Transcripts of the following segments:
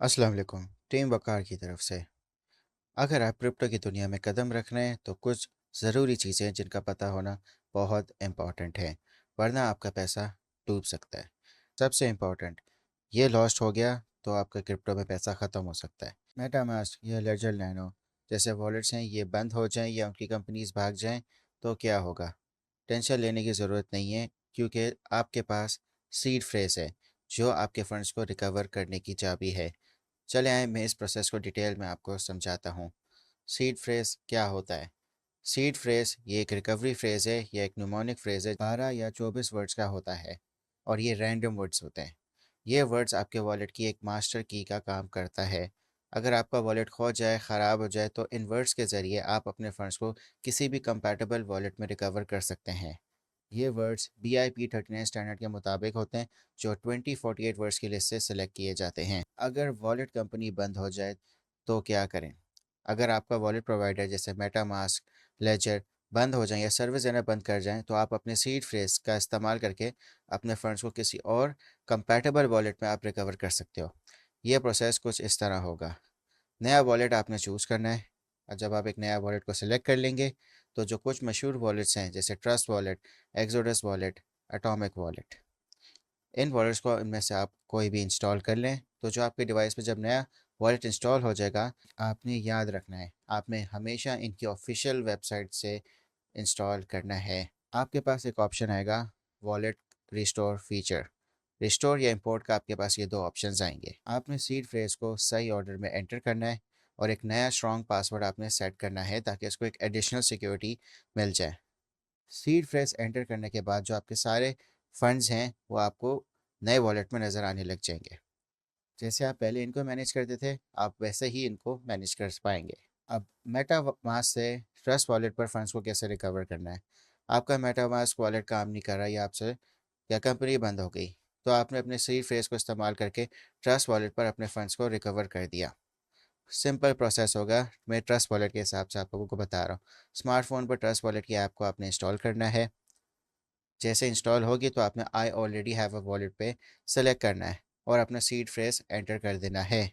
अस्सलाम वालेकुम। टीम वकार की तरफ से। अगर आप क्रिप्टो की दुनिया में कदम रख रहे हैं तो कुछ ज़रूरी चीज़ें जिनका पता होना बहुत इम्पॉर्टेंट है, वरना आपका पैसा डूब सकता है। सबसे इम्पॉर्टेंट, ये लॉस्ट हो गया तो आपका क्रिप्टो में पैसा ख़त्म हो सकता है। मेटामास्क या लेजर नैनो जैसे वॉलेट्स हैं, ये बंद हो जाएं या उनकी कंपनीज भाग जाएं तो क्या होगा? टेंशन लेने की ज़रूरत नहीं है, क्योंकि आपके पास सीड फ्रेज़ है जो आपके फंड्स को रिकवर करने की चाबी है। चले आए, मैं इस प्रोसेस को डिटेल में आपको समझाता हूँ। सीड फ्रेज क्या होता है? सीड फ्रेज ये एक रिकवरी फ्रेज है या एक न्यूमोनिक फ्रेज है, 12 या 24 वर्ड्स का होता है और ये रैंडम वर्ड्स होते हैं। ये वर्ड्स आपके वॉलेट की एक मास्टर की का काम करता है। अगर आपका वॉलेट खो जाए, ख़राब हो जाए, तो इन वर्ड्स के ज़रिए आप अपने फंड्स को किसी भी कंपैटिबल वॉलेट में रिकवर कर सकते हैं। ये वर्ड्स BIP 39 स्टैंडर्ड के मुताबिक होते हैं, जो 2048 वर्ड्स की लिस्ट से सिलेक्ट किए जाते हैं। अगर वॉलेट कंपनी बंद हो जाए तो क्या करें? अगर आपका वॉलेट प्रोवाइडर जैसे मेटामास्क, लेजर बंद हो जाएं या सर्विस देना बंद कर जाएं, तो आप अपने सीड फ्रेज का इस्तेमाल करके अपने फंड्स को किसी और कंपैटिबल वॉलेट में आप रिकवर कर सकते हो। ये प्रोसेस कुछ इस तरह होगा। नया वॉलेट आपने चूज़ करना है और जब आप एक नया वॉलेट को सिलेक्ट कर लेंगे, तो जो कुछ मशहूर वॉलेट्स हैं जैसे Trust Wallet, Exodus Wallet, Atomic Wallet, इन वॉलेट्स को इनमें से आप कोई भी इंस्टॉल कर लें। तो जो आपके डिवाइस पे जब नया वॉलेट इंस्टॉल हो जाएगा, आपने याद रखना है, आपने हमेशा इनकी ऑफिशियल वेबसाइट से इंस्टॉल करना है। आपके पास एक ऑप्शन आएगा, वॉलेट रिस्टोर फीचर। रिस्टोर या इंपोर्ट का आपके पास ये दो ऑप्शंस आएंगे। आपने सीड फ्रेज को सही ऑर्डर में एंटर करना है और एक नया स्ट्रॉन्ग पासवर्ड आपने सेट करना है ताकि इसको एक एडिशनल सिक्योरिटी मिल जाए। सीड फ्रेज एंटर करने के बाद जो आपके सारे फंड्स हैं वो आपको नए वॉलेट में नज़र आने लग जाएंगे। जैसे आप पहले इनको मैनेज करते थे, आप वैसे ही इनको मैनेज कर पाएंगे। अब मेटामास्क से ट्रस्ट वॉलेट पर फंड्स को कैसे रिकवर करना है? आपका मेटामास्क वॉलेट काम नहीं कर रहा या आपसे या कंपनी बंद हो गई, तो आपने अपने सीड फ्रेज को इस्तेमाल करके ट्रस्ट वॉलेट पर अपने फंड्स को रिकवर कर दिया। सिंपल प्रोसेस होगा, मैं ट्रस्ट वॉलेट के हिसाब से आप लोगों को बता रहा हूँ। स्मार्टफोन पर ट्रस्ट वॉलेट की ऐप को आपने इंस्टॉल करना है। जैसे इंस्टॉल होगी तो आपने I already have a wallet पे सेलेक्ट करना है और अपना सीड फ्रेज एंटर कर देना है।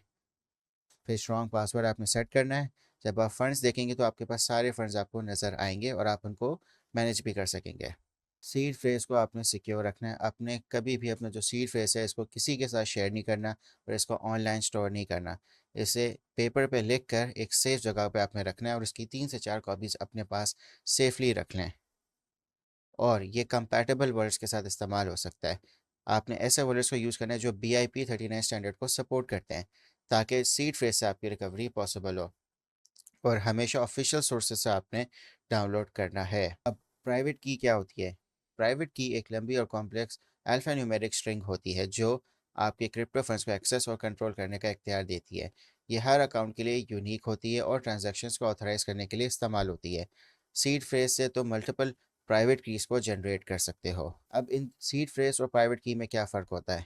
फिर स्ट्रॉन्ग पासवर्ड आपने सेट करना है। जब आप फंड्स देखेंगे तो आपके पास सारे फंड्स आपको नज़र आएंगे और आप उनको मैनेज भी कर सकेंगे। सीड फ्रेज को आपने सिक्योर रखना है। आपने कभी भी अपना जो सीड फ्रेज है इसको किसी के साथ शेयर नहीं करना और इसको ऑनलाइन स्टोर नहीं करना। इसे पेपर पे लिख कर एक सेफ जगह पे आपने रखना है और इसकी 3 से 4 कॉपीज़ अपने पास सेफली रख लें। और ये कंपैटिबल वर्ड्स के साथ इस्तेमाल हो सकता है। आपने ऐसे वर्ड्स को यूज़ करना है जो BIP 39 स्टैंडर्ड को सपोर्ट करते हैं, ताकि सीड फ्रेज से आपकी रिकवरी पॉसिबल हो। और हमेशा ऑफिशियल सोर्सेज से आपने डाउनलोड करना है। अब प्राइवेट की क्या होती है? प्राइवेट की एक लंबी और कॉम्प्लेक्स अल्फा न्यूमेरिक स्ट्रिंग होती है जो आपके क्रिप्टो फंड्स को एक्सेस और कंट्रोल करने का इख्तियार देती है। ये हर अकाउंट के लिए यूनिक होती है और ट्रांजैक्शंस को ऑथराइज करने के लिए इस्तेमाल होती है। सीड फ्रेज से तो मल्टीपल प्राइवेट कीज़ को जनरेट कर सकते हो। अब इन सीड फ्रेज और प्राइवेट की में क्या फ़र्क होता है?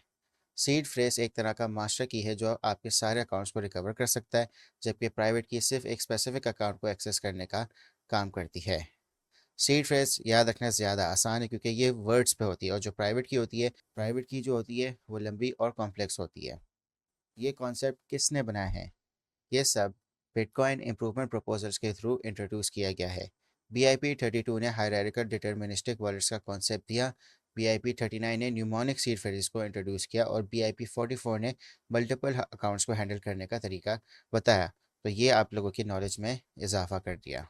सीड फ्रेज एक तरह का मास्टर की है जो आपके सारे अकाउंट्स को रिकवर कर सकता है, जबकि प्राइवेट की सिर्फ एक स्पेसिफिक अकाउंट को एक्सेस करने का काम करती है। सीड फ्रेज याद रखना ज़्यादा आसान है क्योंकि ये वर्ड्स पे होती है, और जो प्राइवेट की होती है, प्राइवेट की जो होती है वो लंबी और कॉम्प्लेक्स होती है। ये कॉन्सेप्ट किसने बनाया है? ये सब बिटकॉइन इम्प्रूवमेंट प्रपोजल्स के थ्रू इंट्रोड्यूस किया गया है। BIP 32 ने हायरार्किकल डिटर्मिनिस्टिक वर्ड्स का कॉन्सेप्ट दिया। BIP 39 ने न्यूमोनिक सीड फ्रेजेस को इंट्रोड्यूस किया और BIP 44 ने मल्टीपल अकाउंट्स को हैंडल करने का तरीका बताया। तो ये आप लोगों की नॉलेज में इजाफा कर दिया।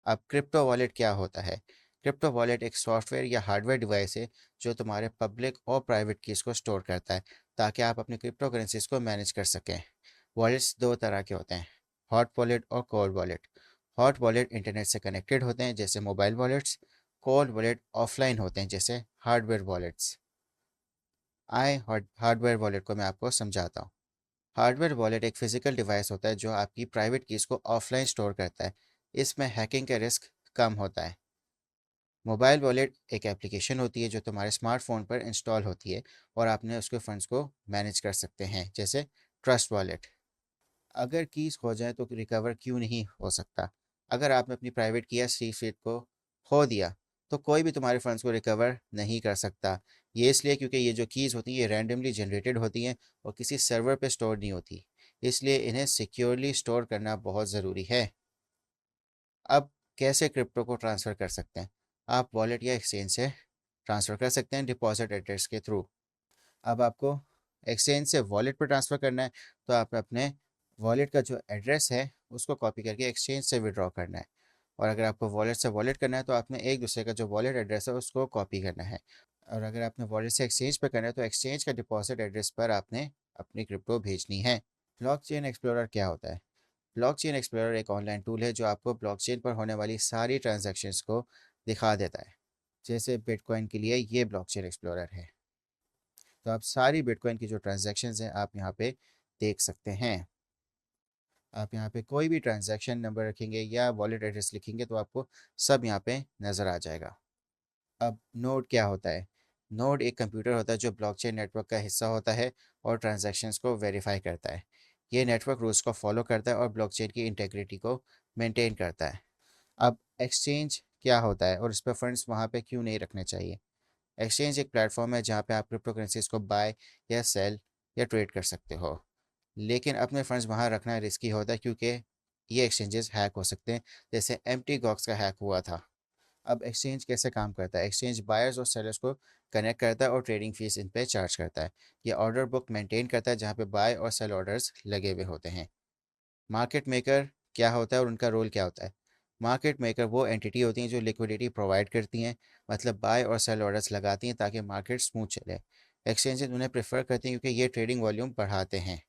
अब क्रिप्टो वॉलेट क्या होता है? क्रिप्टो वॉलेट एक सॉफ्टवेयर या हार्डवेयर डिवाइस है जो तुम्हारे पब्लिक और प्राइवेट कीज़ को स्टोर करता है ताकि आप अपनी क्रिप्टो करेंसीज को मैनेज कर सकें। वॉलेट्स दो तरह के होते हैं, हॉट वॉलेट और cold wallet. Hot wallet internet से कनेक्टेड होते हैं जैसे mobile wallets. Cold wallet offline होते हैं जैसे हार्डवेयर वॉलेट्स। आए हार्डवेयर वॉलेट को मैं आपको समझाता हूँ। हार्डवेयर वॉलेट एक फिजिकल डिवाइस होता है जो आपकी प्राइवेट कीज़ को ऑफलाइन स्टोर करता है। इसमें हैकिंग का रिस्क कम होता है। मोबाइल वॉलेट एक एप्लीकेशन होती है जो तुम्हारे स्मार्टफोन पर इंस्टॉल होती है और आपने उसके फंड्स को मैनेज कर सकते हैं जैसे ट्रस्ट वॉलेट। अगर कीज़ खो जाए तो रिकवर क्यों नहीं हो सकता? अगर आपने अपनी प्राइवेट की या सीक्रेट को खो दिया तो कोई भी तुम्हारे फंड्स को रिकवर नहीं कर सकता। ये इसलिए क्योंकि ये जो कीज़ होती हैं ये रैंडमली जनरेटेड होती हैं और किसी सर्वर पे स्टोर नहीं होती, इसलिए इन्हें सिक्योरली स्टोर करना बहुत ज़रूरी है। अब कैसे क्रिप्टो को ट्रांसफ़र कर सकते हैं? आप वॉलेट या एक्सचेंज से ट्रांसफ़र कर सकते हैं डिपॉजिट एड्रेस के थ्रू। अब आपको एक्सचेंज से वॉलेट पर ट्रांसफ़र करना है, तो आप अपने वॉलेट का जो एड्रेस है उसको कॉपी करके एक्सचेंज से विड्रॉ करना है। और अगर आपको वॉलेट से वॉलेट करना है तो आपने एक दूसरे का जो वॉलेट एड्रेस है उसको कॉपी करना है। और अगर आपने वॉलेट से एक्सचेंज पे करना है तो एक्सचेंज का डिपॉजिट एड्रेस पर आपने अपनी क्रिप्टो भेजनी है। ब्लॉकचेन एक्सप्लोरर क्या होता है? ब्लॉकचेन एक्सप्लोरर एक ऑनलाइन टूल है जो आपको ब्लॉकचेन पर होने वाली सारी ट्रांजैक्शंस को दिखा देता है। जैसे बिटकॉइन के लिए ये ब्लॉकचेन एक्सप्लोरर है, तो आप सारी बिटकॉइन की जो ट्रांजैक्शंस हैं आप यहाँ पे देख सकते हैं। आप यहाँ पे कोई भी ट्रांजैक्शन नंबर रखेंगे या वॉलेट एड्रेस लिखेंगे तो आपको सब यहाँ पे नज़र आ जाएगा। अब नोड क्या होता है? नोड एक कंप्यूटर होता है जो ब्लॉकचेन नेटवर्क का हिस्सा होता है और ट्रांजैक्शंस को वेरीफाई करता है। ये नेटवर्क रूल्स को फॉलो करता है और ब्लॉकचेन की इंटेग्रिटी को मेंटेन करता है। अब एक्सचेंज क्या होता है और इस पर फंड्स वहाँ पे क्यों नहीं रखने चाहिए? एक्सचेंज एक प्लेटफॉर्म है जहाँ पे आप क्रिप्टो करेंसीज को बाय या सेल या ट्रेड कर सकते हो, लेकिन अपने फंड्स वहाँ रखना रिस्की होता है क्योंकि ये एक्सचेंजेस हैक हो सकते हैं, जैसे एम्प्टी गॉक्स का हैक हुआ था। अब एक्सचेंज कैसे काम करता है? एक्सचेंज बायर्स और सेलर्स को कनेक्ट करता है और ट्रेडिंग फीस इन पे चार्ज करता है। ये ऑर्डर बुक मेंटेन करता है जहाँ पे बाय और सेल ऑर्डर्स लगे हुए होते हैं। मार्केट मेकर क्या होता है और उनका रोल क्या होता है? मार्केट मेकर वो एंटिटी होती हैं जो लिक्विडिटी प्रोवाइड करती हैं, मतलब बाय और सेल ऑर्डर्स लगाती हैं ताकि मार्केट स्मूथ चले। एक्सचेंजेस उन्हें प्रेफर करती हैं क्योंकि ये ट्रेडिंग वॉल्यूम बढ़ाते हैं।